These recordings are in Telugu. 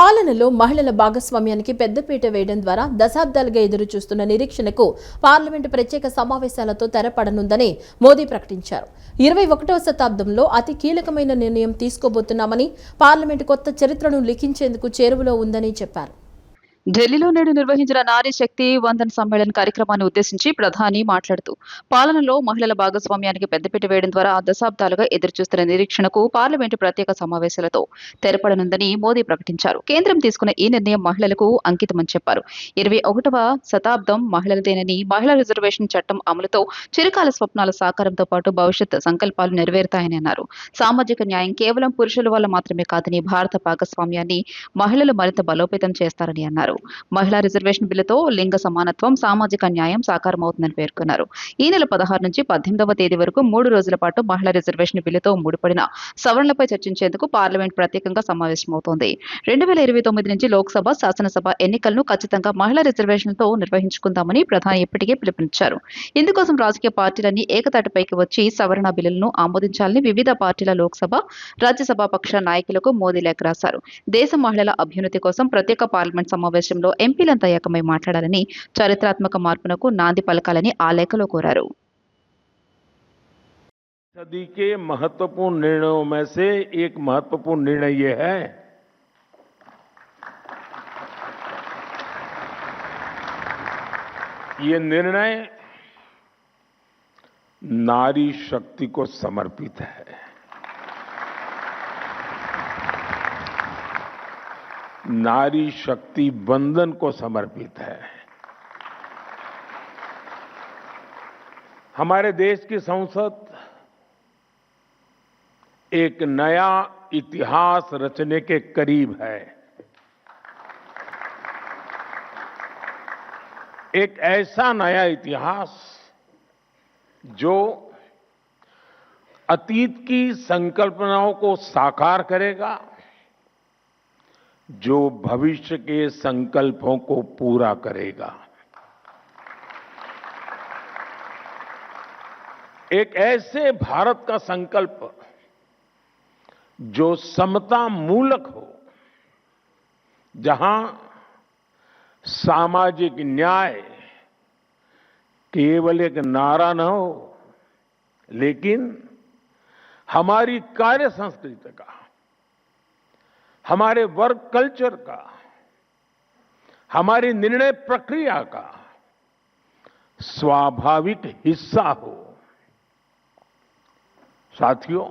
పాలనలో మహిళల భాగస్వామ్యానికి పెద్దపీట వేయడం ద్వారా దశాబ్దాలుగా ఎదురు చూస్తున్న నిరీక్షణకు పార్లమెంటు ప్రత్యేక సమావేశాలతో తెరపడనుందని మోదీ ప్రకటించారు. 21వ శతాబ్దంలో అతి కీలకమైన నిర్ణయం తీసుకోబోతున్నామని, పార్లమెంటు కొత్త చరిత్రను లిఖించేందుకు చేరువలో ఉందని చెప్పారు. ఢిల్లీలో నేడు నిర్వహించిన నారీ శక్తి వందన్ సమ్మేళన్ కార్యక్రమాన్ని ఉద్దేశించి ప్రధాని మాట్లాడుతూ, పాలనలో మహిళల భాగస్వామ్యానికి పెద్దపీట వేయడం ద్వారా దశాబ్దాలుగా ఎదురుచూస్తున్న నిరీక్షణకు పార్లమెంటు ప్రత్యేక సమావేశాలతో తెరపడనుందని మోదీ ప్రకటించారు. కేంద్రం తీసుకున్న ఈ నిర్ణయం మహిళలకు అంకితమని చెప్పారు. 21వ శతాబ్దం మహిళలదేనని, మహిళా రిజర్వేషన్ చట్టం అమలుతో చిరకాల స్వప్నాల సాకారంతో పాటు భవిష్యత్ సంకల్పాలు నెరవేరుతాయని అన్నారు. సామాజిక న్యాయం కేవలం పురుషుల వల్ల మాత్రమే కాదని, భారత భాగస్వామ్యాన్ని మహిళలు మరింత బలోపేతం చేస్తారని అన్నారు. మహిళా రిజర్వేషన్ బిల్లుతో లింగ సమానత్వం, సామాజిక న్యాయం సాకారమవుతుందని పేర్కొన్నారు. ఈ నెల 16 నుంచి 18వ తేదీ వరకు 3 రోజుల పాటు మహిళా రిజర్వేషన్ బిల్లుతో ముడిపడిన సవరణలపై చర్చించేందుకు పార్లమెంట్ ప్రత్యేకంగా సమావేశమవుతోంది. 2029 నుంచి లోక్సభ, శాసనసభ ఎన్నికలను ఖచ్చితంగా మహిళా రిజర్వేషన్లతో నిర్వహించుకుందామని ప్రధాని ఇప్పటికే పిలుపునిచ్చారు. ఇందుకోసం రాజకీయ పార్టీలన్నీ ఏకతాటిపైకి వచ్చి సవరణ బిల్లులను ఆమోదించాలని వివిధ పార్టీల లోక్సభ, రాజ్యసభ పక్ష నాయకులకు మోదీ లేఖ రాశారు. దేశ మహిళల అభ్యున్నతి కోసం ప్రత్యేక పార్లమెంట్ సమావేశంలో ఎంపీలంతా ఏకమై మాట్లాడాలని, చారిత్రాత్మక మార్పునకు నాంది పలకాలని ఆ లేఖలో కోరారు. सदी के महत्वपूर्ण निर्णयों में से एक महत्वपूर्ण निर्णय ये है ये निर्णय नारी शक्ति को समर्पित है। नारी शक्ति बंधन को समर्पित है। हमारे देश की संसद एक नया इतिहास रचने के करीब है। एक ऐसा नया इतिहास जो अतीत की संकल्पनाओं को साकार करेगा, जो भविष्य के संकल्पों को पूरा करेगा। एक ऐसे भारत का संकल्प जो समता मूलक हो, जहां सामाजिक न्याय केवल एक नारा न हो, लेकिन हमारी कार्य संस्कृति का, हमारे वर्क कल्चर का, हमारी निर्णय प्रक्रिया का स्वाभाविक हिस्सा हो। साथियों,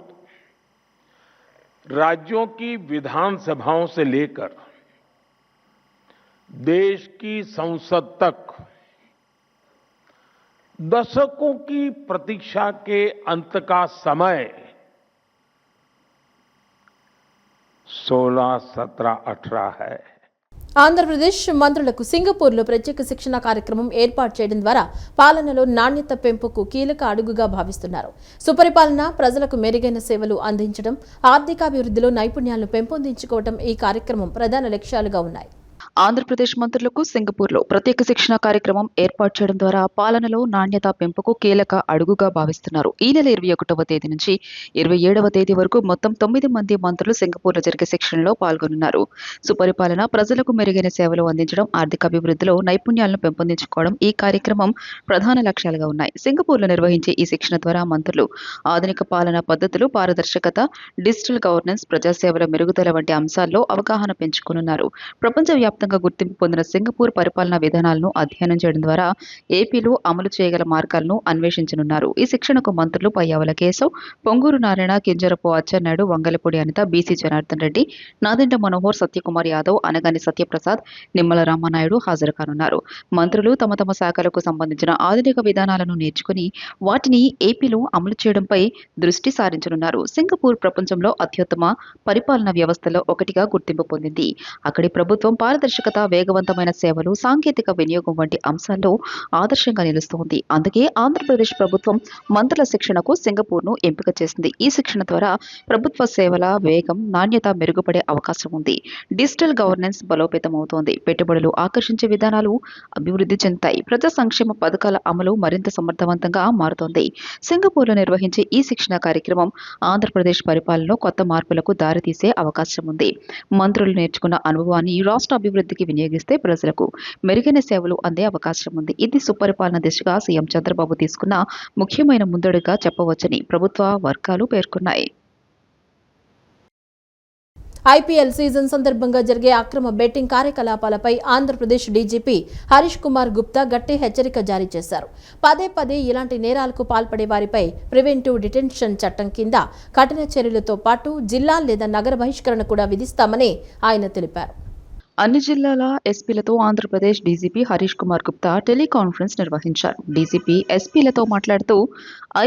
राज्यों की विधानसभाओं से लेकर देश की संसद तक दशकों की प्रतीक्षा के अंत का समय 16, 17, 18 है। ఆంధ్రప్రదేశ్ మంత్రులకు సింగపూర్లో ప్రత్యేక శిక్షణ కార్యక్రమం ఏర్పాటు చేయడం ద్వారా పాలనలో నాణ్యత పెంపుకు కీలక అడుగుగా భావిస్తున్నారు. సుపరిపాలన, ప్రజలకు మెరుగైన సేవలు అందించడం, ఆర్థికాభివృద్ధిలో నైపుణ్యాలను పెంపొందించుకోవడం ఈ కార్యక్రమం ప్రధాన లక్ష్యాలుగా ఉన్నాయి. ఆంధ్రప్రదేశ్ మంత్రులకు సింగపూర్లో ప్రత్యేక శిక్షణ కార్యక్రమం ఏర్పాటు చేయడం ద్వారా పాలనలో నాణ్యత పెంపుకు కీలక అడుగుగా భావిస్తున్నారు. ఈ నెల 21వ తేదీ నుంచి 27వ తేదీ వరకు మొత్తం 9 మంది మంత్రులు సింగపూర్లో జరిగే శిక్షణలో పాల్గొనున్నారు. సుపరిపాలన, ప్రజలకు మెరుగైన సేవలు అందించడం, ఆర్థికాభివృద్ధిలో నైపుణ్యాలను పెంపొందించుకోవడం ఈ కార్యక్రమం ప్రధాన లక్ష్యాలుగా ఉన్నాయి. సింగపూర్లో నిర్వహించే ఈ శిక్షణ ద్వారా మంత్రులు ఆధునిక పాలనా పద్ధతులు, పారదర్శకత, డిజిటల్ గవర్నెన్స్, ప్రజాసేవల మెరుగుదల వంటి అంశాల్లో అవగాహన పెంచుకోనున్నారు. ప్రపంచవ్యాప్తంగా గుర్తింపు పొందిన సింగపూర్ పరిపాలనా విధానాలను అధ్యయనం చేయడం ద్వారా ఏపీలో అమలు చేయగల మార్గాలను అన్వేషించనున్నారు. ఈ శిక్షణకు మంత్రులు పయ్యావుల కేశవ్, పొంగూరు నారాయణ, కింజరపు అచ్చెన్నాయుడు, వంగలపూడి అనిత, బీసీ జనార్దన్ రెడ్డి, నాదెండ్ల మనోహర్, సత్యకుమార్ యాదవ్, అనగాని సత్యప్రసాద్, నిమ్మల రామనాయుడు హాజరు కానున్నారు. మంత్రులు తమ తమ శాఖలకు సంబంధించిన ఆధునిక విధానాలను నేర్చుకుని వాటిని ఏపీలో అమలు చేయడంపై దృష్టి సారించనున్నారు. సింగపూర్ ప్రపంచంలో అత్యుత్తమ పరిపాలనా వ్యవస్థలో ఒకటిగా గుర్తింపు పొందింది. అక్కడి ప్రభుత్వం పారదర్శక పారదర్శకత, వేగవంతమైన సేవలు, సాంకేతిక వినియోగం వంటి అంశాల్లో ఆదర్శంగా నిలుస్తోంది. అందుకే ఆంధ్రప్రదేశ్ ప్రభుత్వం మంత్రుల శిక్షణకు సింగపూర్ను ఎంపిక చేసింది. ఈ శిక్షణ ద్వారా ప్రభుత్వ సేవల వేగం, నాణ్యత మెరుగుపడే అవకాశం ఉంది. డిజిటల్ గవర్నెన్స్ బలోపేతమవుతోంది. పెట్టుబడులు ఆకర్షించే విధానాలు అభివృద్ధి చెందుతాయి. ప్రజా సంక్షేమ పథకాల అమలు మరింత సమర్థవంతంగా మారుతోంది. సింగపూర్లో నిర్వహించే ఈ శిక్షణ కార్యక్రమం ఆంధ్రప్రదేశ్ పరిపాలనలో కొత్త మార్పులకు దారితీసే అవకాశం ఉంది. మంత్రులు నేర్చుకున్న అనుభవాన్ని రాష్ట్ర అభివృద్ధికి వినియోగిస్తే ప్రజలకు మెరుగైన సేవలు అందే అవకాశం ఉంది. ఇది సుపరిపాలన దిశగా సీఎం చంద్రబాబు తీసుకున్న ముఖ్యమైన ముందడుగా చెప్పవచ్చని ప్రభుత్వ వర్గాలు పేర్కొన్నాయి. ఐపీఎల్ సీజన్ సందర్భంగా జరిగే అక్రమ బెట్టింగ్ కార్యకలాపాలపై ఆంధ్రప్రదేశ్ డీజీపీ హరీష్ కుమార్ గుప్తా గట్టి హెచ్చరిక జారీ చేశారు. పదే పదే ఇలాంటి నేరాలకు పాల్పడే వారిపై ప్రివెంటివ్ డిటెన్షన్ చట్టం కింద కఠిన చర్యలతో పాటు జిల్లా లేదా నగర బహిష్కరణ కూడా విధిస్తామని ఆయన తెలిపారు. అన్ని జిల్లాల ఎస్పీలతో ఆంధ్రప్రదేశ్ డీజీపీ హరీష్ కుమార్ గుప్తా టెలికాన్ఫరెన్స్ నిర్వహించారు. డీజీపీ ఎస్పీలతో మాట్లాడుతూ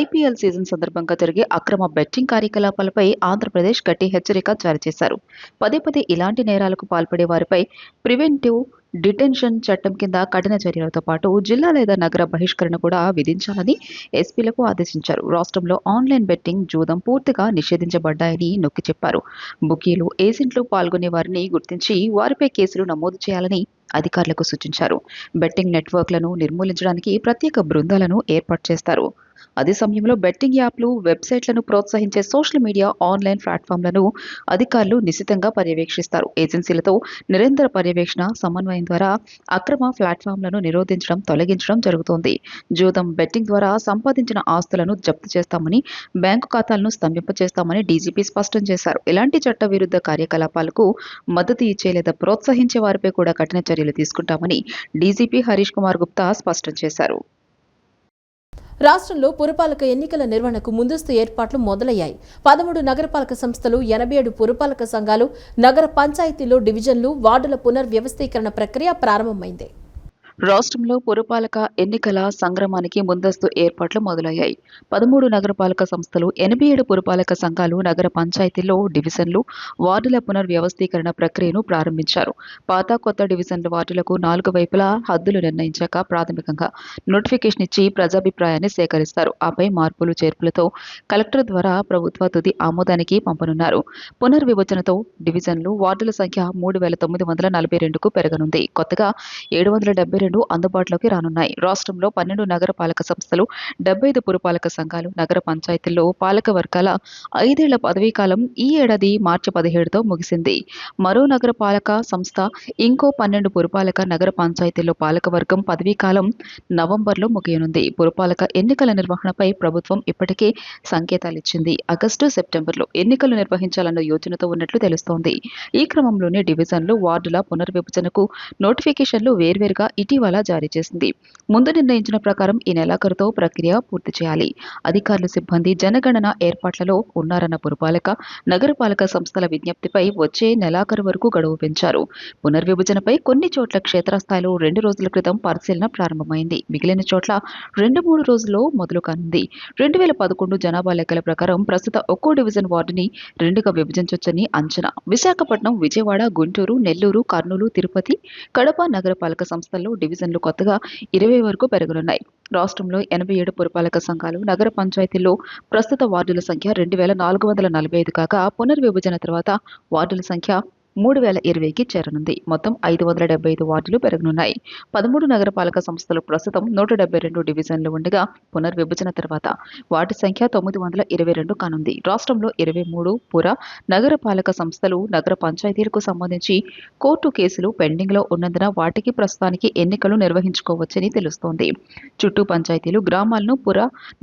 ఐపీఎల్ సీజన్ సందర్భంగా జరిగే అక్రమ బెట్టింగ్ కార్యకలాపాలపై ఆంధ్రప్రదేశ్ గట్టి హెచ్చరిక జారీ చేశారు. పదే పదే ఇలాంటి నేరాలకు పాల్పడే వారిపై ప్రివెంటివ్ డిటెన్షన్ చట్టం కింద కఠిన చర్యలతో పాటు జిల్లా లేదా నగర బహిష్కరణ కూడా విధించాలని ఎస్పీలకు ఆదేశించారు. రాష్ట్రంలో ఆన్లైన్ బెట్టింగ్, జూదం పూర్తిగా నిషేధించబడ్డాయని నొక్కి చెప్పారు. బుకీలు, ఏజెంట్లు పాల్గొనే వారిని గుర్తించి వారిపై కేసులు నమోదు చేయాలని అధికారులకు సూచించారు. బెట్టింగ్ నెట్వర్క్లను నిర్మూలించడానికి ప్రత్యేక బృందాలను ఏర్పాటు చేస్తారు. అదే సమయంలో బెట్టింగ్ యాప్లు, వెబ్సైట్లను ప్రోత్సహించే సోషల్ మీడియా, ఆన్లైన్ ప్లాట్ఫామ్లను అధికారులు నిశితంగా పర్యవేక్షిస్తారు. ఏజెన్సీలతో నిరంతర పర్యవేక్షణ, సమన్వయం ద్వారా అక్రమ ప్లాట్ఫామ్లను నిరోధించడం, తొలగించడం జరుగుతోంది. జూదం, బెట్టింగ్ ద్వారా సంపాదించిన ఆస్తులను జప్తు చేస్తామని, బ్యాంకు ఖాతాలను స్తంభింపచేస్తామని డీజీపీ స్పష్టం చేశారు. ఇలాంటి చట్టవిరుద్ధ కార్యకలాపాలకు మద్దతు ఇచ్చే లేదా ప్రోత్సహించే వారిపై కూడా కఠిన చర్యలు తీసుకుంటామని డీజీపీ హరీష్ కుమార్ గుప్తా స్పష్టం చేశారు. రాష్ట్రంలో పురపాలక ఎన్నికల నిర్వహణకు ముందస్తు ఏర్పాట్లు మొదలయ్యాయి. 13 నగరపాలక సంస్థలు, 87 పురపాలక సంఘాలు, నగర పంచాయతీలో డివిజన్లు, వార్డుల పునర్వ్యవస్థీకరణ ప్రక్రియ ప్రారంభమైంది. రాష్ట్రంలో పురపాలక ఎన్నికల సంగ్రామానికి ముందస్తు ఏర్పాట్లు మొదలయ్యాయి. 13 నగరపాలక సంస్థలు, 87 పురపాలక సంఘాలు, నగర పంచాయతీల్లో డివిజన్లు, వార్డుల పునర్వ్యవస్థీకరణ ప్రక్రియను ప్రారంభించారు. పాత, కొత్త డివిజన్ల వార్డులకు 4 వైపులా హద్దులు నిర్ణయించాక ప్రాథమికంగా నోటిఫికేషన్ ఇచ్చి ప్రజాభిప్రాయాన్ని సేకరిస్తారు. ఆపై మార్పులు, చేర్పులతో కలెక్టర్ ద్వారా ప్రభుత్వ తుది ఆమోదానికి పంపనున్నారు. పునర్విభజనతో డివిజన్లు, వార్డుల సంఖ్య 3942కు పెరగనుంది. కొత్తగా 772 అందుబాటులోకి రానున్నాయి. రాష్ట్రంలో 12 నగరపాలక సంస్థలు, 75 పురపాలక సంఘాలు, నగర పంచాయతీల్లో పాలక వర్గాల 5 ఏళ్ల పదవీకాలం ఈ ఏడాది మార్చి 17తో ముగిసింది. మరో నగరపాలక సంస్థ, ఇంకో 12 పురపాలక, నగర పంచాయతీల్లో పాలకవర్గం పదవీకాలం నవంబర్లో ముగియనుంది. పురపాలక ఎన్నికల నిర్వహణపై ప్రభుత్వం ఇప్పటికే సంకేతాలిచ్చింది. ఆగస్టు, సెప్టెంబర్లో ఎన్నికలు నిర్వహించాలన్న యోచనతో ఉన్నట్లు తెలుస్తోంది. ఈ క్రమంలోనే డివిజన్లు, వార్డుల పునర్విభజనకు నోటిఫికేషన్లు వేర్వేరుగా ఇటీవల జారీ చేసింది. ముందు నిర్ణయించిన ప్రకారం ఈ నెలాఖరుతో ప్రక్రియ పూర్తి చేయాలి. అధికారులు, సిబ్బంది జనగణన ఏర్పాట్లలో ఉన్నారన్న పురపాలక, నగరపాలక సంస్థల విజ్ఞప్తిపై వచ్చే నెలాఖరు వరకు గడువు పెంచారు. పునర్విభజనపై కొన్ని చోట్ల క్షేత్రస్థాయిలో 2 రోజుల క్రితం పరిశీలన ప్రారంభమైంది. మిగిలిన చోట్ల 2-3 రోజుల్లో మొదలు కానుంది. 2011 జనాభా లెక్కల ప్రకారం ప్రస్తుత ఒక్కో డివిజన్ వార్డుని 2గా విభజించొచ్చని అంచనా. విశాఖపట్నం, విజయవాడ, గుంటూరు, నెల్లూరు, కర్నూలు, తిరుపతి, కడప నగరపాలక సంస్థల్లో డివిజన్లు కొత్తగా 20 వరకు పెరగనున్నాయి. రాష్ట్రంలో 87 పురపాలక సంఘాలు, నగర పంచాయతీల్లో ప్రస్తుత వార్డుల సంఖ్య 2445 కాగా పునర్విభజన తర్వాత వార్డుల సంఖ్య 3020కి చేరనుంది. మొత్తం 575 వార్డులు పెరగనున్నాయి. 13 నగరపాలక సంస్థలు ప్రస్తుతం 172 డివిజన్లు ఉండగా పునర్విభజన తర్వాత వాటి సంఖ్య 922 కానుంది. రాష్ట్రంలో 23 పుర, నగరపాలక సంస్థలు, నగర పంచాయతీలకు సంబంధించి కోర్టు కేసులు పెండింగ్లో ఉన్నందున వాటికి ప్రస్తుతానికి ఎన్నికలు నిర్వహించుకోవచ్చని తెలుస్తోంది. చుట్టూ పంచాయతీలు, గ్రామాలను పుర,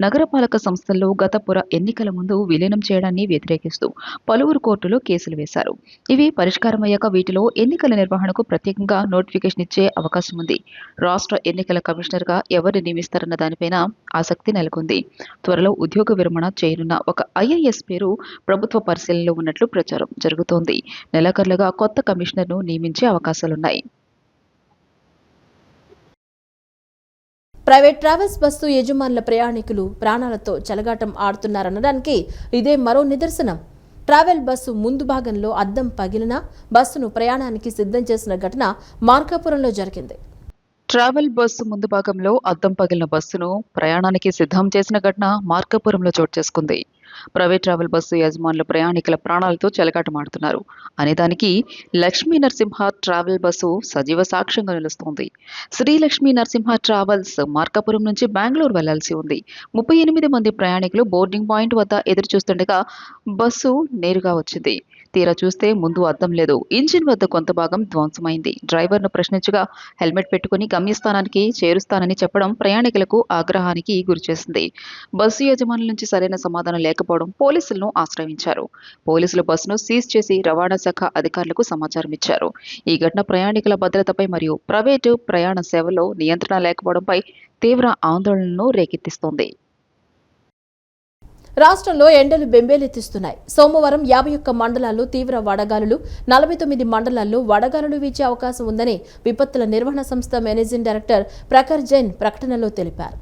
నగరపాలక సంస్థల్లో గత పుర ఎన్నికల ముందు విలీనం చేయడాన్ని వ్యతిరేకిస్తూ పలువురు కోర్టులో కేసులు వేశారు. ఇవి పరిష్కారమయ్యాక వీటిలో ఎన్నికల నిర్వహణకు ప్రత్యేకంగా నోటిఫికేషన్ ఇచ్చే అవకాశం ఉంది. రాష్ట్ర ఎన్నికల కమిషనర్గా ఎవరిని నియమిస్తారన్న దానిపైన ఆసక్తి నెలకొంది. త్వరలో ఉద్యోగ విరమణ చేయనున్న ఒక ఐఏఎస్ పేరు ప్రభుత్వ పరిశీలనలో ఉన్నట్లు ప్రచారం జరుగుతోంది. నెలాఖరులుగా కొత్త కమిషనర్ను నియమించే అవకాశాలున్నాయి. ప్రైవేట్ ట్రావెల్స్ బస్సు యజమానుల ప్రయాణికులు ప్రాణాలతో చెలగాటం ఆడుతున్నారనడానికి ఇదే మరో నిదర్శనం. ట్రావెల్ బస్సు ముందు భాగంలో అద్దం పగిలిన బస్సును ప్రయాణానికి సిద్ధం చేసిన ఘటన మార్కాపురంలో జరిగింది. ట్రావెల్ బస్సు ముందు భాగంలో అద్దం పగిలిన బస్సును ప్రయాణానికి సిద్ధం చేసిన ఘటన మార్కాపురంలో చోటు చేసుకుంది. ప్రైవేట్ ట్రావెల్ బస్సు యజమానులు ప్రయాణికుల ప్రాణాలతో చెలగాటమాడుతున్నారు అనే దానికి లక్ష్మీ నరసింహ ట్రావెల్ బస్సు సజీవ సాక్ష్యంగా నిలుస్తోంది. శ్రీ లక్ష్మీ నరసింహ ట్రావెల్స్ మార్కాపురం నుంచి బెంగళూరు వెళ్లాల్సి ఉంది. 38 మంది ప్రయాణికులు బోర్డింగ్ పాయింట్ వద్ద ఎదురు చూస్తుండగా బస్సు నేరుగా వచ్చింది. తీరా చూస్తే ముందు అద్దం లేదు. ఇంజిన్ వద్ద కొంత భాగం ధ్వంసమైంది. డ్రైవర్ను ప్రశ్నించగా హెల్మెట్ పెట్టుకుని గమ్యస్థానానికి చేరుస్తానని చెప్పడం ప్రయాణికులకు ఆగ్రహానికి గురిచేసింది. బస్సు యజమానుల నుంచి సరైన సమాధానం లేకపోవడం పోలీసులను ఆశ్రయించారు. పోలీసులు బస్సును సీజ్ చేసి రవాణా శాఖ అధికారులకు సమాచారం ఇచ్చారు. ఈ ఘటన ప్రయాణికుల భద్రతపై మరియు ప్రైవేటు ప్రయాణ సేవల్లో నియంత్రణ లేకపోవడంపై తీవ్ర ఆందోళనను రేకెత్తిస్తోంది. రాష్ట్రంలో ఎండలు బెంబేలెత్తిస్తున్నాయి. సోమవారం 51 మండలాల్లో తీవ్ర వడగాలులు, 49 మండలాల్లో వడగాలులు వీచే అవకాశం ఉందని విపత్తుల నిర్వహణ సంస్థ మేనేజింగ్ డైరెక్టర్ ప్రఖర్ జైన్ ప్రకటనలో తెలిపారు.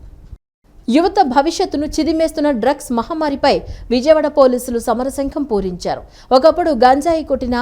యువత భవిష్యత్తును చిదిమేస్తున్న డ్రగ్స్ మహమ్మారిపై విజయవాడ పోలీసులు సమరశంఖం పూరించారు. ఒకప్పుడు గంజాయి కొట్టిన,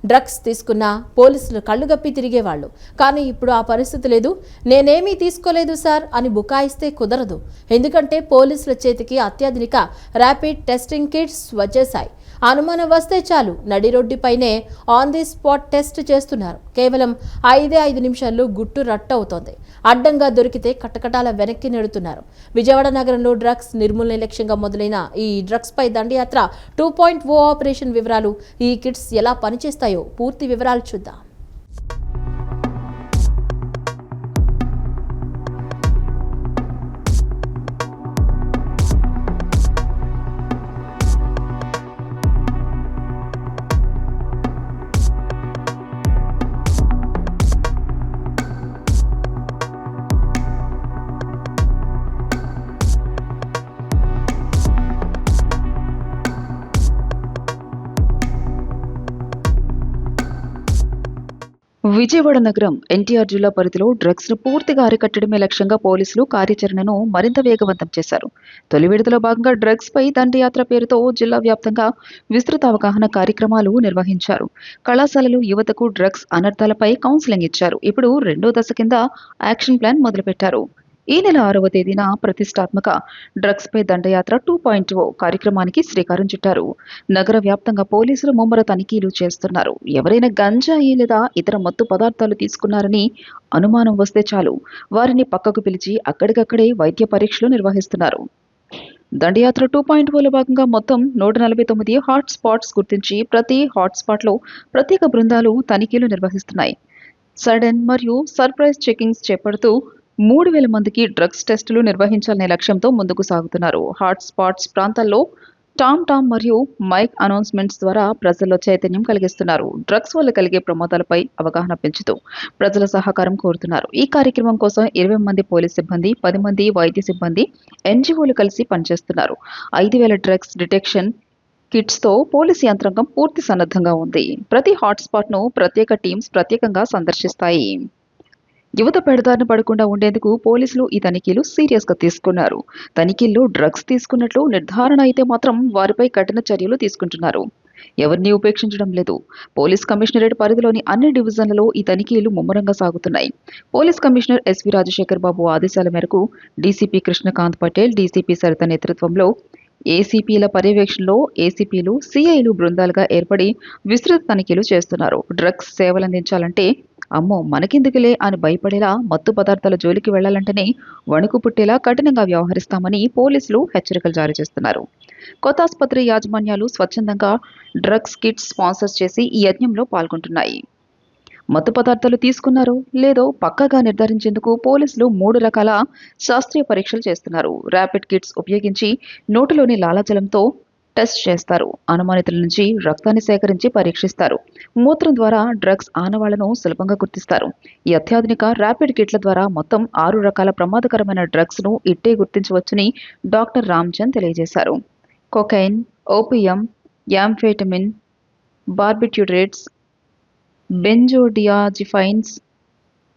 డ్రగ్స్ తీసుకున్న పోలీసులు కళ్లుగప్పి తిరిగేవాళ్లు. కానీ ఇప్పుడు ఆ పరిస్థితి లేదు. నేనేమీ తీసుకోలేదు సార్ అని బుకాయిస్తే కుదరదు. ఎందుకంటే పోలీసుల చేతికి అత్యాధునిక ర్యాపిడ్ టెస్టింగ్ కిట్స్ వచ్చేశాయి. అనుమానం వస్తే చాలు నడి రోడ్డుపైనే ఆన్ ది స్పాట్ టెస్ట్ చేస్తున్నారు. కేవలం 5 నిమిషాల్లో గుట్టు రట్టవుతోంది. అడ్డంగా దొరికితే కటకటాల వెనక్కి నెడుతున్నారు. విజయవాడ నగరంలో డ్రగ్స్ నిర్మూలన లక్ష్యంగా మొదలైన ఈ డ్రగ్స్ పై దండయాత్ర 2.0 ఆపరేషన్ వివరాలు, ఈ కిట్స్ ఎలా పనిచేస్తాయో పూర్తి వివరాలు చూద్దాం. విజయవాడ నగరం ఎన్టీఆర్ జిల్లా పరిధిలో డ్రగ్స్ ను పూర్తిగా అరికట్టడమే లక్ష్యంగా పోలీసులు కార్యాచరణను మరింత వేగవంతం చేశారు. తొలి విడతలో భాగంగా డ్రగ్స్ పై దండయాత్ర పేరుతో జిల్లా వ్యాప్తంగా విస్తృత అవగాహన కార్యక్రమాలు నిర్వహించారు. కళాశాలలు యువతకు డ్రగ్స్ అనర్థాలపై కౌన్సిలింగ్ ఇచ్చారు. ఇప్పుడు రెండో దశ కింద యాక్షన్ ప్లాన్ మొదలుపెట్టారు. ఈ నెల 6వ తేదీన ప్రతిష్టాత్మక డ్రగ్స్ పై దండయాత్ర 2.0 కార్యక్రమానికి శ్రీకారం చుట్టారు. నగర వ్యాప్తంగా పోలీసులు ముమ్మర తనిఖీలు చేస్తున్నారు. ఎవరైనా గంజాయి లేదా ఇతర మత్తు పదార్థాలు తీసుకున్నారని అనుమానం వస్తే చాలు వారిని పక్కకు పిలిచి అక్కడికక్కడే వైద్య పరీక్షలు నిర్వహిస్తున్నారు. దండయాత్ర 2.0లో భాగంగా మొత్తం 149 హాట్ స్పాట్స్ గుర్తించి ప్రతి హాట్ స్పాట్ లో ప్రత్యేక బృందాలు తనిఖీలు నిర్వహిస్తున్నాయి. సడన్ మరియు సర్ప్రైజ్ చెకింగ్స్ చేపడుతూ 3,000 మందికి డ్రగ్స్ టెస్టులు నిర్వహించాలనే లక్ష్యంతో ముందుకు సాగుతున్నారు. హాట్ స్పాట్స్ ప్రాంతాల్లో టామ్ మరియు మైక్ అనౌన్స్మెంట్స్ ద్వారా ప్రజల్లో చైతన్యం కలిగిస్తున్నారు. డ్రగ్స్ వల్ల కలిగే ప్రమాదాలపై అవగాహన పెంచుతూ ప్రజల సహకారం కోరుతున్నారు. ఈ కార్యక్రమం కోసం 20 మంది పోలీస్ సిబ్బంది, 10 మంది వైద్య సిబ్బంది, ఎన్జీఓలు కలిసి పనిచేస్తున్నారు. 5,000 డ్రగ్స్ డిటెక్షన్ కిట్స్ తో పోలీస్ యంత్రాంగం పూర్తి సన్నద్ధంగా ఉంది. ప్రతి హాట్ స్పాట్ ను ప్రత్యేక టీమ్స్ ప్రత్యేకంగా సందర్శిస్తాయి. యువత పెడదారిన పడకుండా ఉండేందుకు పోలీసులు ఈ తనిఖీలు సీరియస్ గా తీసుకున్నారు. తనిఖీల్లో డ్రగ్స్ తీసుకున్నట్లు నిర్ధారణ అయితే మాత్రం వారిపై కఠిన చర్యలు తీసుకుంటున్నారు. ఎవరిని ఉపేక్షించడం లేదు. పోలీస్ కమిషనరేట్ పరిధిలోని అన్ని డివిజన్లలో ఈ తనిఖీలు ముమ్మరంగా సాగుతున్నాయి. పోలీస్ కమిషనర్ ఎస్వి రాజశేఖర్ బాబు ఆదేశాల మేరకు డీసీపీ కృష్ణకాంత్ పటేల్, డీసీపీ సరిత నేతృత్వంలో ఏసీపీల పర్యవేక్షణలో ఏసీపీలు, సిఐలు బృందాలుగా ఏర్పడి విస్తృత తనిఖీలు చేస్తున్నారు. డ్రగ్స్ సేవలందించాలంటే అమ్మో మనకెందుకులే అని భయపడేలా, మత్తు పదార్థాల జోలికి వెళ్లాలంటేనే వణుకు పుట్టేలా కఠినంగా వ్యవహరిస్తామని పోలీసులు హెచ్చరికలు జారీ చేస్తున్నారు. కొత్త ఆసుపత్రి యాజమాన్యాలు స్వచ్ఛందంగా డ్రగ్స్ కిట్స్ స్పాన్సర్ చేసి ఈ యజ్ఞంలో పాల్గొంటున్నాయి. మత్తు పదార్థాలు తీసుకున్నారో లేదో పక్కాగా నిర్ధారించేందుకు పోలీసులు 3 రకాల శాస్త్రీయ పరీక్షలు చేస్తున్నారు. ర్యాపిడ్ కిట్స్ ఉపయోగించి నోటిలోని లాలాజలంతో టెస్ట్ చేస్తారు. అనుమానితుల నుంచి రక్తాన్ని సేకరించి పరీక్షిస్తారు. మూత్రం ద్వారా డ్రగ్స్ ఆనవాళ్లను సులభంగా గుర్తిస్తారు. ఈ అత్యాధునిక ర్యాపిడ్ కిట్ల ద్వారా మొత్తం 6 రకాల ప్రమాదకరమైన డ్రగ్స్ ను ఇట్టే గుర్తించవచ్చని డాక్టర్ రామ్చంద్ తెలియజేశారు. కొకైన్, ఓపియం, యాంఫెటమిన్, బార్బిట్యూరేట్స్, బెంజోడియాజిఫైన్స్,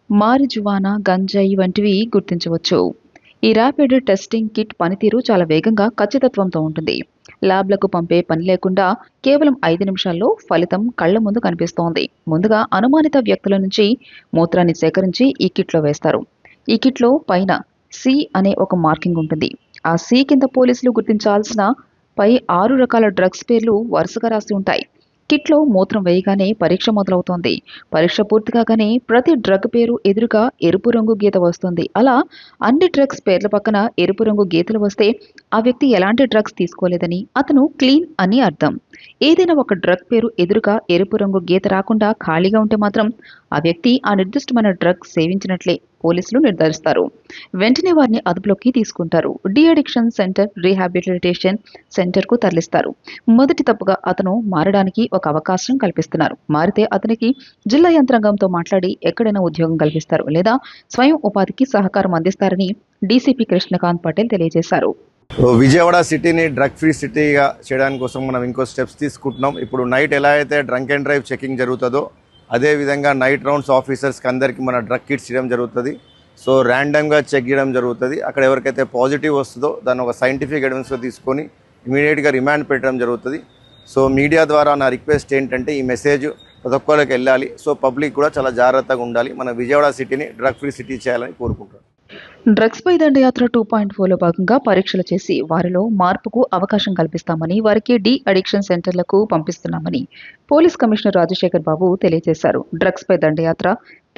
మారిజువానా, గంజాయి వంటివి గుర్తించవచ్చు. ఈ ర్యాపిడ్ టెస్టింగ్ కిట్ పనితీరు చాలా వేగంగా ఖచ్చితత్వంతో ఉంటుంది. ల్యాబ్లకు పంపే పని లేకుండా కేవలం 5 నిమిషాల్లో ఫలితం కళ్ల ముందు కనిపిస్తోంది. ముందుగా అనుమానిత వ్యక్తుల నుంచి మూత్రాన్ని సేకరించి ఈ కిట్లో వేస్తారు. ఈ కిట్లో పైన సి అనే ఒక మార్కింగ్ ఉంటుంది. ఆ సి కింద పోలీసులు గుర్తించాల్సిన పై 6 రకాల డ్రగ్స్ పేర్లు వరుసగా రాసి ఉంటాయి. కిట్లో మూత్రం వేయగానే పరీక్ష మొదలవుతోంది. పరీక్ష పూర్తి కాగానే ప్రతి డ్రగ్ పేరు ఎదురుగా ఎరుపు రంగు గీత వస్తుంది. అలా అన్ని డ్రగ్స్ పేర్ల పక్కన ఎరుపు రంగు గీతలు వస్తే ఆ వ్యక్తి ఎలాంటి డ్రగ్స్ తీసుకోలేదని, అతను క్లీన్ అని అర్థం. ఏదైనా ఒక డ్రగ్ పేరు ఎదురుగా ఎరుపు రంగు గీత రాకుండా ఖాళీగా ఉంటే మాత్రం ఆ వ్యక్తి ఆ నిర్దిష్టమైన డ్రగ్ సేవించినట్లే పోలీసులు నిర్ధారిస్తారు. వెంటనే వారిని అదుపులోకి తీసుకుంటారు. De addiction centre, rehabilitation centre కు తరలిస్తారు. మొదటి తప్పుగా అతను మారడానికి ఒక అవకాశం కల్పిస్తున్నారు. మారితే అతనికి జిల్లా యంత్రాంగంతో మాట్లాడి ఎక్కడైనా ఉద్యోగం కల్పిస్తారు లేదా స్వయం ఉపాధికి సహకారం అందిస్తారని డీసీపీ కృష్ణకాంత్ పటేల్ తెలియజేశారు. విజయవాడ సిటీని డ్రగ్ ఫ్రీ సిటీగా చేయడానికి కోసం మనం ఇంకో స్టెప్స్ తీసుకుంటున్నాం. ఇప్పుడు నైట్ ఎలా అయితే డ్రంక్ అండ్ డ్రైవ్ చెకింగ్ జరుగుతుందో అదేవిధంగా నైట్ రౌండ్స్ ఆఫీసర్స్కి అందరికీ మన డ్రగ్ కిట్స్ ఇవ్వడం జరుగుతుంది. సో ర్యాండమ్గా చెక్ చేయడం జరుగుతుంది. అక్కడ ఎవరికైతే పాజిటివ్ వస్తుందో దాన్ని ఒక సైంటిఫిక్ ఎవిడెన్స్గా తీసుకొని ఇమీడియట్గా రిమాండ్ పెట్టడం జరుగుతుంది. సో మీడియా ద్వారా నా రిక్వెస్ట్ ఏంటంటే ఈ మెసేజ్ ప్రతి ఒక్కరికి వెళ్ళాలి. సో పబ్లిక్ కూడా చాలా జాగ్రత్తగా ఉండాలి. మన విజయవాడ సిటీని డ్రగ్ ఫ్రీ సిటీ చేయాలని కోరుకుంటున్నాను. డ్రగ్స్ పై దండయాత్ర 2.0లో భాగంగా పరీక్షలు చేసి వారిలో మార్పుకు అవకాశం కల్పిస్తామని, వారికి డి అడిక్షన్ సెంటర్లకు పంపిస్తున్నామని పోలీస్ కమిషనర్ రాజశేఖర్ బాబు తెలియజేశారు. డ్రగ్స్ పై దండయాత్ర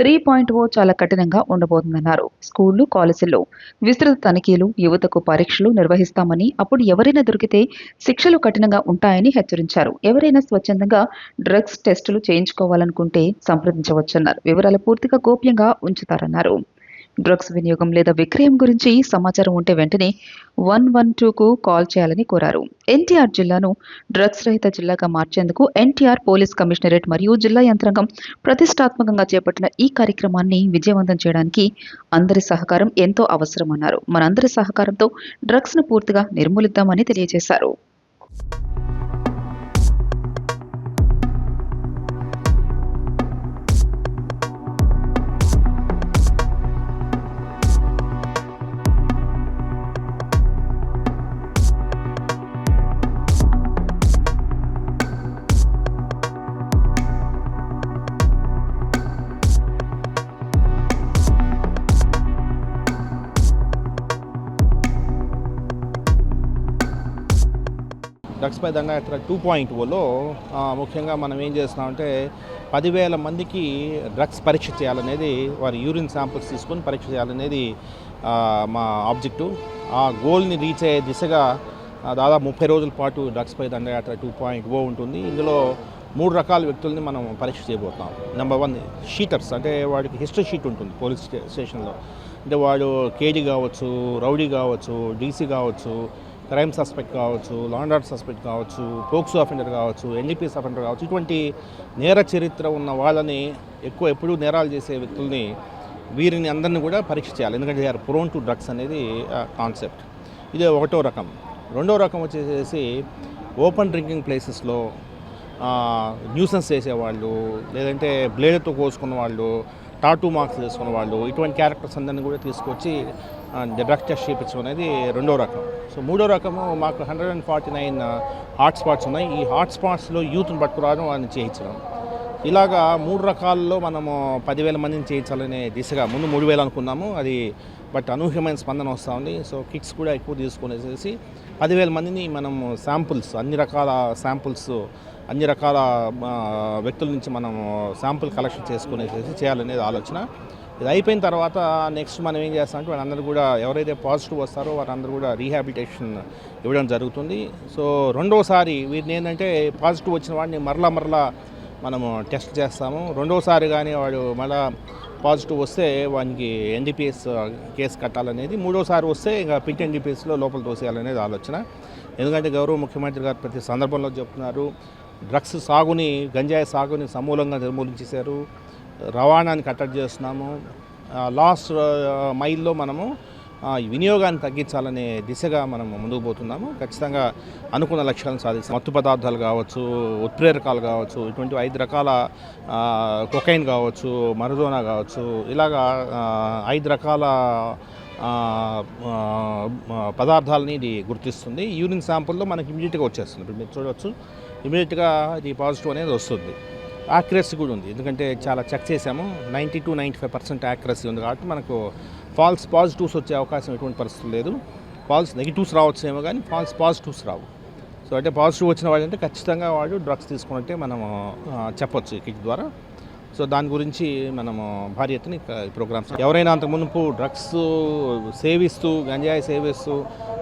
3.0 చాలా కఠినంగా ఉండబోతుందన్నారు. స్కూళ్లు, కాలేజీల్లో విస్తృత తనిఖీలు, యువతకు పరీక్షలు నిర్వహిస్తామని, అప్పుడు ఎవరైనా దొరికితే శిక్షలు కఠినంగా ఉంటాయని హెచ్చరించారు. ఎవరైనా స్వచ్ఛందంగా డ్రగ్స్ టెస్టులు చేయించుకోవాలనుకుంటే సంప్రదించవచ్చన్నారు. వివరాలు పూర్తిగా గోప్యంగా ఉంచుతారన్నారు. డ్రగ్స్ వినియోగం లేదా విక్రయం గురించి సమాచారం ఉంటే వెంటనే 112కు కాల్ చేయాలని కోరారు. ఎన్టీఆర్ జిల్లాను డ్రగ్స్ రహిత జిల్లాగా మార్చేందుకు ఎన్టీఆర్ పోలీస్ కమిషనరేట్ మరియు జిల్లా యంత్రాంగం ప్రతిష్టాత్మకంగా చేపట్టిన ఈ కార్యక్రమాన్ని విజయవంతం చేయడానికి అందరి సహకారం ఎంతో అవసరమన్నారు. మనందరి సహకారంతో డ్రగ్స్ ను పూర్తిగా నిర్మూలిద్దామని తెలియజేశారు. డ్రగ్స్ పై దండయాత్ర 2.0లో ముఖ్యంగా మనం ఏం చేస్తున్నామంటే 10,000 మందికి డ్రగ్స్ పరీక్ష చేయాలనేది, వారి యూరిన్ శాంపుల్స్ తీసుకొని పరీక్ష చేయాలనేది మా ఆబ్జెక్టివ్. ఆ గోల్ని రీచ్ అయ్యే దిశగా దాదాపు 30 రోజుల పాటు డ్రగ్స్ పై దండయాత్ర 2.0 ఉంటుంది. ఇందులో 3 రకాల వ్యక్తుల్ని మనం పరీక్ష చేయబోతున్నాం. నెంబర్ 1 షీటర్స్, అంటే వాడికి హిస్టరీ షీట్ ఉంటుంది పోలీస్ స్టేషన్లో. అంటే వాడు కేడీ కావచ్చు, రౌడీ కావచ్చు, డీసీ కావచ్చు, క్రైమ్ సస్పెక్ట్ కావచ్చు, లా అండ్ ఆర్డర్ సస్పెక్ట్ కావచ్చు, పోక్సో అఫెండర్ కావచ్చు, ఎన్డీపీఎస్ అఫెండర్ కావచ్చు. ఇటువంటి నేర చరిత్ర ఉన్న వాళ్ళని, ఎప్పుడూ నేరాలు చేసే వ్యక్తుల్ని, వీరిని అందరినీ కూడా పరీక్ష చేయాలి. ఎందుకంటే they are prone to drugs అనేది కాన్సెప్ట్. ఇది ఒకటో రకం. రెండో రకం వచ్చేసి ఓపెన్ డ్రింకింగ్ ప్లేసెస్లో న్యూసెన్స్ చేసేవాళ్ళు, లేదంటే బ్లేడ్తో కోసుకున్న వాళ్ళు, టాటూ మార్క్స్ వేసుకున్న వాళ్ళు, ఇటువంటి క్యారెక్టర్స్ అందరినీ కూడా తీసుకొచ్చి డ్రగ్ టెస్ట్ చేయించడం అనేది రెండో రకం. సో మూడో రకము, మాకు 149 హాట్స్పాట్స్ ఉన్నాయి. ఈ హాట్స్పాట్స్లో యూత్ని పట్టుకురావడం, వాళ్ళని చేయించడం. ఇలాగా 3 రకాల్లో మనము 10,000 మందిని చేయించాలనే దిశగా ముందు 3,000 అనుకున్నాము. అది బట్ అనూహ్యమైన స్పందన వస్తూ ఉంది. సో కిట్స్ కూడా ఎక్కువ తీసుకునేసేసి 10,000 మందిని మనము శాంపుల్స్, అన్ని రకాల వ్యక్తుల నుంచి మనము శాంపుల్ కలెక్షన్ చేసుకునేసేసి చేయాలనేది ఆలోచన. ఇది అయిపోయిన తర్వాత నెక్స్ట్ మనం ఏం చేస్తామంటే వాళ్ళందరూ కూడా ఎవరైతే పాజిటివ్ వస్తారో వారందరూ కూడా రీహాబిలిటేషన్ ఇవ్వడం జరుగుతుంది. సో రెండోసారి వీటిని ఏంటంటే పాజిటివ్ వచ్చిన వాడిని మరలా మనము టెస్ట్ చేస్తాము. రెండోసారి కానీ వాడు మళ్ళా పాజిటివ్ వస్తే వానికి ఎన్డీపీఎస్ కేసు కట్టాలనేది, మూడోసారి వస్తే ఇంకా పిట్ ఎన్డీపీఎస్లో లోపల తోసేయాలనేది ఆలోచన. ఎందుకంటే గౌరవ ముఖ్యమంత్రి గారు ప్రతి సందర్భంలో చెప్తున్నారు, డ్రగ్స్ సాగుని, గంజాయి సాగుని సమూలంగా నిర్మూలించేశారు, రవాణాన్ని కట్టడి చేస్తున్నాము, లాస్ట్ మైల్లో మనము వినియోగాన్ని తగ్గించాలనే దిశగా మనం ముందుకు పోతున్నాము. ఖచ్చితంగా అనుకున్న లక్ష్యాలను సాధిస్తాం. మత్తు పదార్థాలు కావచ్చు, ఉత్ప్రేరకాలు కావచ్చు, ఇటువంటి 5 రకాల కొకైన్ కావచ్చు, మరదోనా కావచ్చు, ఇలాగా 5 రకాల పదార్థాలని ఇది గుర్తిస్తుంది. యూరిన్ శాంపుల్లో మనకి ఇమీడియట్గా వచ్చేస్తుంది. ఇప్పుడు మీరు చూడవచ్చు, ఇమీడియట్గా ఇది పాజిటివ్ అనేది వస్తుంది. యాక్యురసీ కూడా ఉంది, ఎందుకంటే చాలా చెక్ చేసాము. 90-95% యాక్యురసీ ఉంది కాబట్టి మనకు ఫాల్స్ పాజిటివ్స్ వచ్చే అవకాశం ఎటువంటి పరిస్థితి లేదు. ఫాల్స్ నెగిటివ్స్ రావచ్చేమో కానీ ఫాల్స్ పాజిటివ్స్ రావు. సో అంటే పాజిటివ్ వచ్చిన వాడంటే ఖచ్చితంగా వాడు డ్రగ్స్ తీసుకున్నట్టే మనము చెప్పొచ్చు ఈ కిట్ ద్వారా. సో దాని గురించి మనము భారీ ఎత్తున ప్రోగ్రామ్స్, ఎవరైనా అంతకు మునుపు డ్రగ్స్ సేవిస్తూ గంజాయి సేవిస్తూ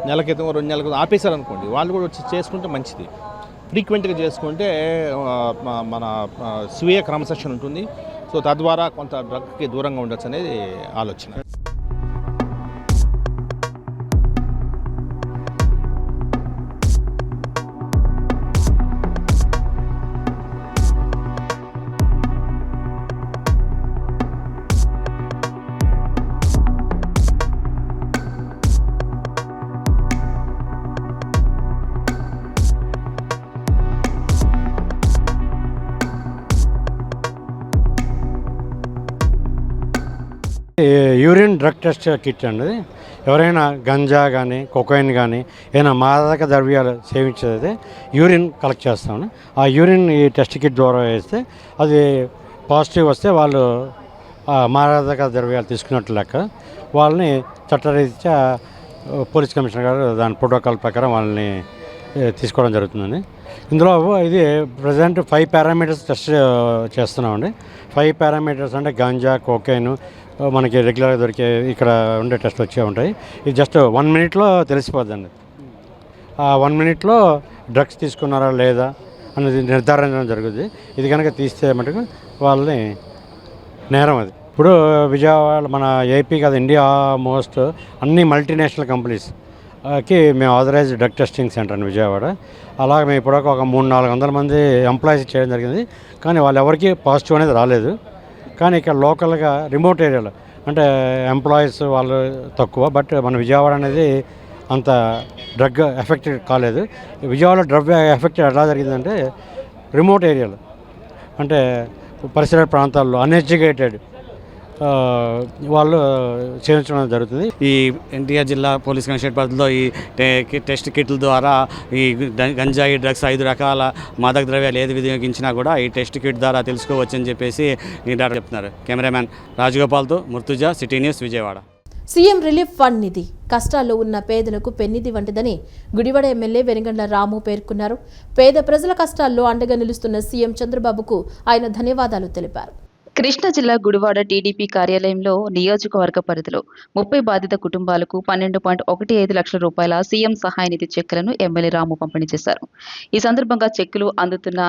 నెల క్రితం 2 నెలల క్రితం ఆపేశారనుకోండి, వాళ్ళు కూడా వచ్చి చేసుకుంటే మంచిది. ఫ్రీక్వెంట్గా చేసుకుంటే మన స్వీయ క్రమశిక్షణ ఉంటుంది. సో తద్వారా కొంత డ్రగ్కి దూరంగా ఉండొచ్చు అనేది ఆలోచన. యూరిన్ డ్రగ్ టెస్ట్ కిట్ అండి. ఎవరైనా గంజా కానీ కొకైన్ కానీ ఏదైనా మాదక ద్రవ్యాలు సేవించేదైతే యూరిన్ కలెక్ట్ చేస్తాము. ఆ యూరిన్ ఈ టెస్ట్ కిట్ ద్వారా వేస్తే అది పాజిటివ్ వస్తే వాళ్ళు మాదక ద్రవ్యాలు తీసుకున్నట్లు లెక్క. వాళ్ళని చట్టరీత్యా పోలీస్ కమిషనర్ గారు దాని ప్రోటోకాల్ ప్రకారం వాళ్ళని తీసుకోవడం జరుగుతుందండి. ఇందులో ఇది ప్రజెంట్ 5 పారామీటర్స్ టెస్ట్ చేస్తున్నామండి. 5 పారామీటర్స్ అంటే గంజా, కోకైన్ మనకి రెగ్యులర్గా దొరికే ఇక్కడ ఉండే టెస్ట్ వచ్చే ఉంటాయి. ఇది జస్ట్ 1 మినిట్లో తెలిసిపోద్దండి. ఆ 1 మినిట్లో డ్రగ్స్ తీసుకున్నారా లేదా అనేది నిర్ధారించడం జరుగుతుంది. ఇది కనుక తీస్తే మటుకు వాళ్ళని నేరం అది. ఇప్పుడు విజయవాడ మన ఏపీ కాదు, ఇండియా మోస్ట్ అన్ని మల్టీనేషనల్ కంపెనీస్కి మేము ఆథరైజ్డ్ డ్రగ్ టెస్టింగ్ సెంటర్ అని విజయవాడ. అలాగే మేము ఇప్పటివరకు ఒక 300-400 మంది ఎంప్లాయీస్ చేయడం జరిగింది. కానీ వాళ్ళు ఎవరికి పాజిటివ్ అనేది రాలేదు. కానీ ఇక్కడ లోకల్గా రిమోట్ ఏరియాలో అంటే ఎంప్లాయీస్ వాళ్ళు తక్కువ, బట్ మన విజయవాడ అనేది అంత డ్రగ్ ఎఫెక్టెడ్ కాలేదు. విజయవాడలో డ్రగ్ ఎఫెక్టెడ్ ఎలా జరిగిందంటే రిమోట్ ఏరియాలో అంటే పరిసర ప్రాంతాల్లో అన్ఎడ్యుకేటెడ్ వాళ్ళు చేయించడం జరుగుతుంది. ఈ ఎన్టీఆర్ జిల్లా పోలీస్ కమిషనరేట్ పరిధిలో ఈ టెస్ట్ కిట్ల ద్వారా ఈ గంజాయి డ్రగ్స్ 5 రకాల మాదక ద్రవ్యాలు ఏది వినియోగించినా కూడా ఈ టెస్ట్ కిట్ ద్వారా తెలుసుకోవచ్చని చెప్పేసి ఈ డాక్టర్ చెప్తున్నారు. కెమెరామ్యాన్ రాజగోపాల్తో Murtuza, city news, Vijayawada. CM relief fund నిధి కష్టాల్లో ఉన్న పేదలకు పెన్నిధి వంటిదని గుడివాడ ఎమ్మెల్యే వెనుగండ్ల రాము పేర్కొన్నారు. పేద ప్రజల కష్టాల్లో అండగా నిలుస్తున్న సీఎం చంద్రబాబుకు ఆయన ధన్యవాదాలు తెలిపారు. కృష్ణా జిల్లా గుడివాడ టీడీపీ కార్యాలయంలో నియోజకవర్గ పరిధిలో 30 బాధిత కుటుంబాలకు 12.15 లక్షల రూపాయల సీఎం సహాయ నిధి చెక్కులను ఎమ్మెల్యే రాము పంపిణీ చేశారు. ఈ సందర్భంగా చెక్కులు అందుతున్న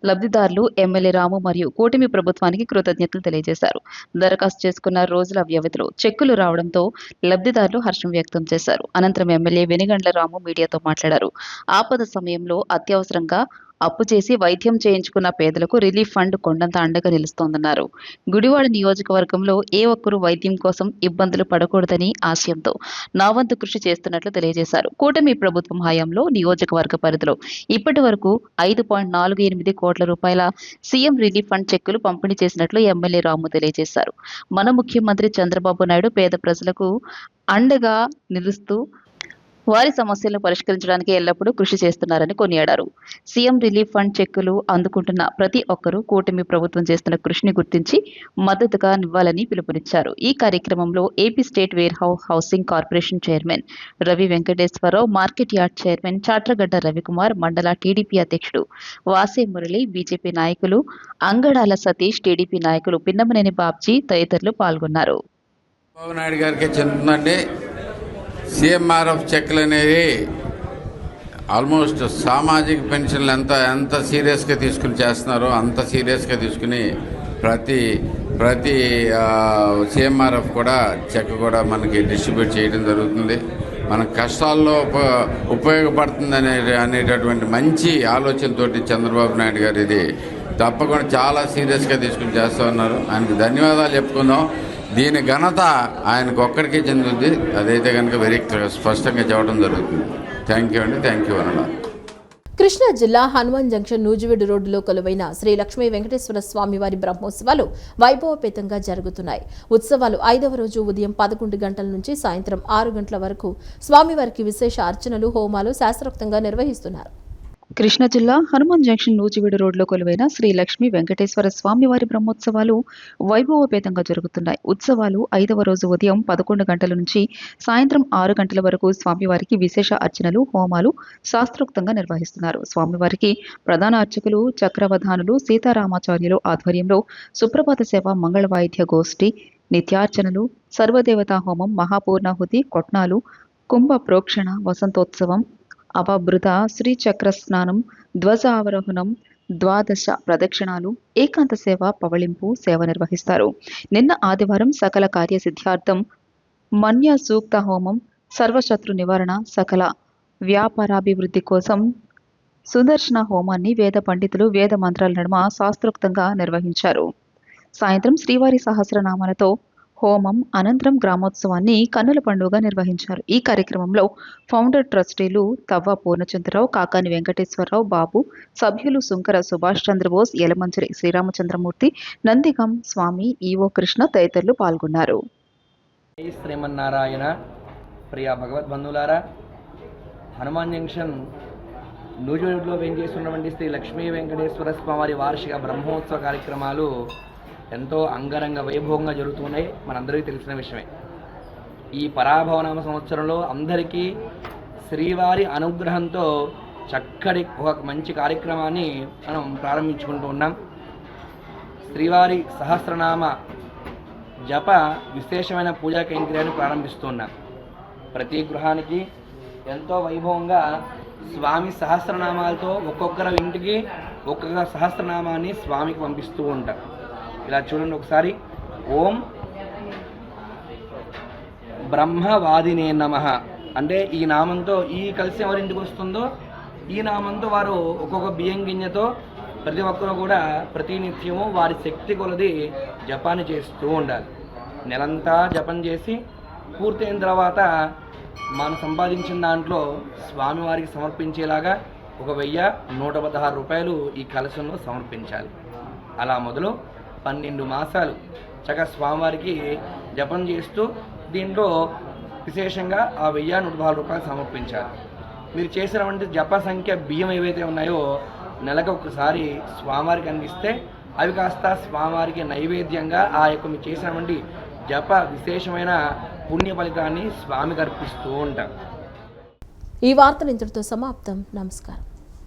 లబ్ధిదారులు ఎమ్మెల్యే రాము మరియు కూటమి ప్రభుత్వానికి కృతజ్ఞతలు తెలియజేశారు. దరఖాస్తు చేసుకున్న రోజుల వ్యవధిలో చెక్కులు రావడంతో లబ్ధిదారులు హర్షం వ్యక్తం చేశారు. అనంతరం ఎమ్మెల్యే వెనుగండ్ల రాము మీడియాతో మాట్లాడారు. ఆపద సమయంలో అత్యవసరంగా అప్పు చేసి వైద్యం చేయించుకున్న పేదలకు రిలీఫ్ ఫండ్ కొండంత అండగా నిలుస్తోందన్నారు. గుడివాడ నియోజకవర్గంలో ఏ ఒక్కరూ వైద్యం కోసం ఇబ్బందులు పడకూడదని ఆశయంతో నా వంతు కృషి చేస్తున్నట్లు తెలియజేశారు. కూటమి ప్రభుత్వం హయాంలో నియోజకవర్గ పరిధిలో ఇప్పటి వరకు 5.48 కోట్ల రూపాయల సీఎం రిలీఫ్ ఫండ్ చెక్కులు పంపిణీ చేసినట్లు ఎమ్మెల్యే రాము తెలియజేశారు. మన ముఖ్యమంత్రి చంద్రబాబు నాయుడు పేద ప్రజలకు అండగా నిలుస్తూ వారి సమస్యలను పరిష్కరించడానికి ఎల్లప్పుడూ కృషి చేస్తున్నారని కొనియాడారు. సీఎం రిలీఫ్ ఫండ్ చెక్కులు అందుకుంటున్న ప్రతి ఒక్కరూ కూటమి ప్రభుత్వం చేస్తున్న కృషిని గుర్తించి మద్దతుగా నివ్వాలని పిలుపునిచ్చారు. ఈ కార్యక్రమంలో AP state warehousing corporation chairman Ravi Venkateswararao, market yard chairman Chatragadda Ravikumar, మండల టీడీపీ అధ్యక్షుడు వాసే మురళి, బీజేపీ నాయకులు అంగడాల సతీష్, టీడీపీ నాయకులు పిన్నమనేని బాబ్జీ తదితరులు పాల్గొన్నారు. చంద్రబాబు నాయుడు గారికి చెందుతుందండి. సీఎంఆర్ఎఫ్ చెక్లు అనేవి ఆల్మోస్ట్ సామాజిక పెన్షన్లు ఎంత సీరియస్గా తీసుకుని చేస్తున్నారో అంత సీరియస్గా తీసుకుని ప్రతి సీఎంఆర్ఎఫ్ కూడా చెక్ కూడా మనకి డిస్ట్రిబ్యూట్ చేయడం జరుగుతుంది. మన కష్టాల్లో ఉపయోగపడుతుంది అనేటటువంటి మంచి ఆలోచనతోటి చంద్రబాబు నాయుడు గారు ఇది తప్పకుండా చాలా సీరియస్గా తీసుకుని చేస్తూ ఉన్నారు. ఆయనకు ధన్యవాదాలు చెప్పుకుందాం. దీని ఘనత ఆయనకు ఒక్కడికే చెందుతుంది. అదైతే కనుక వెరీ స్పష్టంగా చెప్పడం జరుగుతుంది. థ్యాంక్ యూ అండి. థ్యాంక్ యూ అన్న. కృష్ణా జిల్లా హనుమాన్ జంక్షన్ నూజివీడు రోడ్డులో కొలువైన శ్రీ లక్ష్మీ వెంకటేశ్వర స్వామి వారి బ్రహ్మోత్సవాలు వైభవపేతంగా జరుగుతున్నాయి. ఉత్సవాలు 5వ రోజు ఉదయం 11 గంటల నుంచి సాయంత్రం 6 గంటల వరకు స్వామివారికి విశేష అర్చనలు, హోమాలు శాస్త్రోక్తంగా నిర్వహిస్తున్నారు. కృష్ణా జిల్లా హనుమాన్ జంక్షన్ నూజివీడు రోడ్లో కొలువైన శ్రీ లక్ష్మీ వెంకటేశ్వర స్వామివారి బ్రహ్మోత్సవాలు వైభవపేతంగా జరుగుతున్నాయి. ఉత్సవాలు 5వ రోజు ఉదయం 11 గంటల నుంచి సాయంత్రం 6 గంటల వరకు స్వామివారికి విశేష అర్చనలు, హోమాలు శాస్త్రోక్తంగా నిర్వహిస్తున్నారు. స్వామివారికి ప్రధాన అర్చకులు చక్రవధానులు సీతారామాచార్యులు ఆధ్వర్యంలో సుప్రభాత సేవ, మంగళ వాయిద్య గోష్ఠి, నిత్యార్చనలు, సర్వదేవతా హోమం, మహాపూర్ణాహుతి, కొట్నాలు, కుంభ ప్రోక్షణ, వసంతోత్సవం, అవభృత, శ్రీచక్ర స్నానం, ధ్వజ ఆవరోహణం, 12 ప్రదక్షిణాలు, ఏకాంత సేవ, పవళింపు సేవ నిర్వహిస్తారు. నిన్న ఆదివారం సకల కార్యసిద్ధ్యార్థం మన్య సూక్త హోమం, సర్వశత్రు నివారణ, సకల వ్యాపారాభివృద్ధి కోసం సుదర్శన హోమాన్ని వేద పండితులు వేద మంత్రాల నడుమ శాస్త్రోక్తంగా నిర్వహించారు. సాయంత్రం శ్రీవారి సహస్రనామాలతో హోమం అనంతరం గ్రామోత్సవాన్ని కన్నుల పండుగ నిర్వహించారు. ఈ కార్యక్రమంలో ఫౌండర్ ట్రస్టీలు తవ్వ పూర్ణచంద్రరావు, కాకాని వెంకటేశ్వరరావు, బాబు, సభ్యులు సుంకర సుభాష్ చంద్రబోస్, యలమంచిరి శ్రీరామచంద్రమూర్తి, నందిగం స్వామి, ఈవో కృష్ణ తదితరులు పాల్గొన్నారు. శ్రీమన్నారాయణ ప్రియ భగవద్బంధులారా, హనుమాన్ జంక్షన్ నూజివీడులో వేంచేస్తున్నటువంటి శ్రీ లక్ష్మీ వెంకటేశ్వర స్వామి వార్షిక బ్రహ్మోత్సవ కార్యక్రమాలు ఎంతో అంగరంగ వైభవంగా జరుగుతున్నాయి. మనందరికీ తెలిసిన విషయమే. ఈ పరాభవనామ సంవత్సరంలో అందరికీ శ్రీవారి అనుగ్రహంతో చక్కటి ఒక మంచి కార్యక్రమాన్ని మనం ప్రారంభించుకుంటూ ఉన్నాం. శ్రీవారి సహస్రనామ జప విశేషమైన పూజా కైంకర్యాన్ని ప్రారంభిస్తున్నాం. ప్రతి గృహానికి ఎంతో వైభవంగా స్వామి సహస్రనామాలతో ఒక్కొక్కరి ఇంటికి ఒక్కొక్క సహస్రనామాన్ని స్వామికి పంపిస్తూ ఉంటారు. ఇలా చూడండి ఒకసారి. ఓం బ్రహ్మవాదినే నమః అంటే ఈ నామంతో ఈ కలిసి ఎవరింటికి వస్తుందో ఈ నామంతో వారు ఒక్కొక్క బియ్యం గింజతో ప్రతి ఒక్కరు కూడా ప్రతినిత్యము వారి శక్తి కొలది జపాన్ని చేస్తూ ఉండాలి. నెలంతా జపం చేసి పూర్తయిన తర్వాత మనం సంపాదించిన దాంట్లో స్వామివారికి సమర్పించేలాగా 1116 రూపాయలు ఈ కలశంలో సమర్పించాలి. అలా మొదలు 12 మాసాలు చక్కగా స్వామివారికి జపం చేస్తూ దీంట్లో విశేషంగా ఆ 1116 రూపాయలు సమర్పించాలి. మీరు చేసినటువంటి జప సంఖ్య బియ్యం ఏవైతే ఉన్నాయో నెలకు ఒకసారి స్వామివారికి అందిస్తే అవి కాస్త స్వామివారికి నైవేద్యంగా ఆ యొక్క మీరు చేసినటువంటి జప విశేషమైన పుణ్య ఫలితాన్ని స్వామికి అర్పిస్తూ ఉంటారు. ఈ వార్తలు ఇంతటితో సమాప్తం. నమస్కారం.